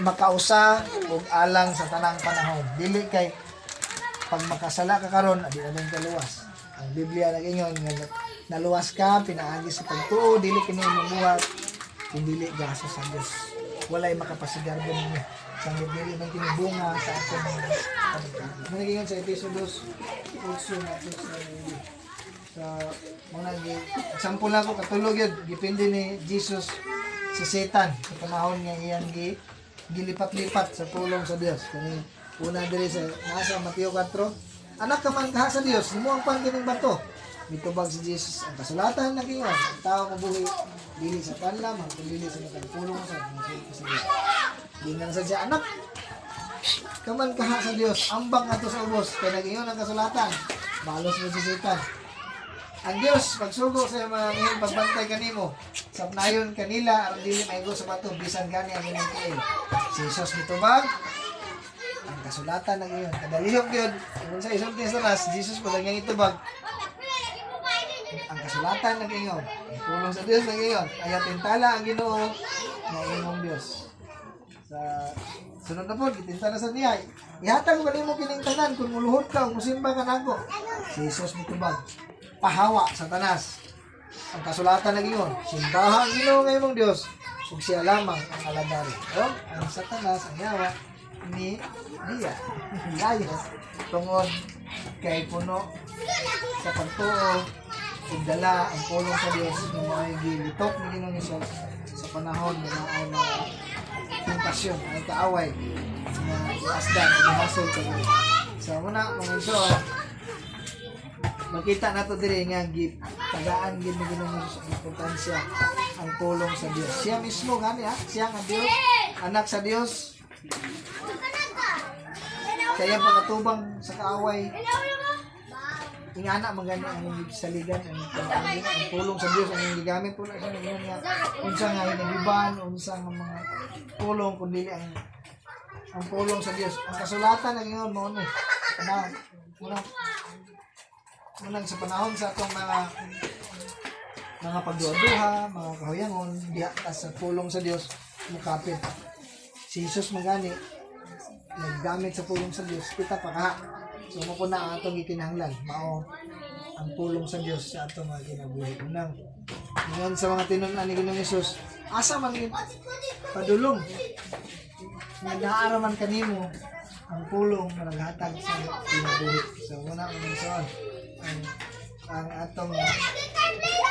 makausa ug alang sa tanang panahon. Dili kay pag makasala ka karon, adi na ka luwas. Ang Biblia nag-ingon nga naluwas ka pinaagi sa pagtuo, dili kini mabuhat kung dili gaso sa Dios. Walay makapasigar ba ninyo. Sang dili man kini bunga sa atong panagkaroon. Nag-ingon sa Efeso 2, also natin sa mga example na ko katulog yun, depende ni Jesus sa Satan sa panahon nga iyang gilipat-lipat sa tulong sa Dios. Kani una diri sa nasa Mateo 4, anak ka man kaha sa Dios, himo ang pangkining bato. Mitubag si Jesus ang kasulatan nagingon, ang tao mabuhi dili sa panlam, kundi dili sa nagpulong sa Dios. Dingan sa siya anak kaman kaha sa Dios, ambang ato sa ubos kay nagingon ang kasulatan. Balos mo si Satan. Ang Dios pagsugo sa mga ngayon pagbantay kanimo, sapnayon kanila aron dili maigo sa bato bisan gani ang inyong kiil. Si Jesus mitubag ang kasulatan na ngayon. Kadalihok yun. Kung sa isang Tesanas, Jesus po lang yung itubag. Ang kasulatan na ngayon. Ang pulong sa Diyos na ngayon. Kaya tintala ang Ginoo na imong Diyos. Sa sunod na po, itintala sa niya. Ihatag ba mo kiningtanan kung muluhod ka o musimba ka na ako. Si Jesus mitubag. Pahawa sa tanas. Ang kasulatan na ngayon. Simbaha ang Ginoo ng imong Diyos. Kung siya lamang ang aladari. O, ang satanas, ang yawa, ni Dia layas tungod kay puno sa pagtuo ug dala ang pulong sa Dios nga may gilitok ni Ginoong Hesus sa panahon nga ay na tentasyon ay kaaway nga asdan ang hasol sa muna mga iso makita nato diri nga tagaan gid ni Ginoong Hesus ang importansya ang pulong sa Dios. Siya mismo gani siya ang Dios, anak sa Dios. Kaya pagkatubang sa kaaway, ingana magani ang saligan, ang tulong sa Dios ang gigamit po na siya nga unsa nga hinagiban, unsa nga mga tulong kundi ang tulong sa Dios. Ang kasulatan ang ingon mo ni. Muna sa panahon sa atong mga pagduha-duha, mga kahuyangon, diha sa tulong sa Dios mukapit. Si Jesus magani naggamit sa pulong sa Diyos, kita pa kaha. So, mo po na ang atong ikinahanglan. Mao ang pulong sa Diyos sa atong mga kinabuhi. Unang, ngayon sa mga tinunan ni Ginoong Hesus, asa man padulong. Nag-aaraman kanimo ang pulong na naghatag sa kinabuhi. So, una, ang atong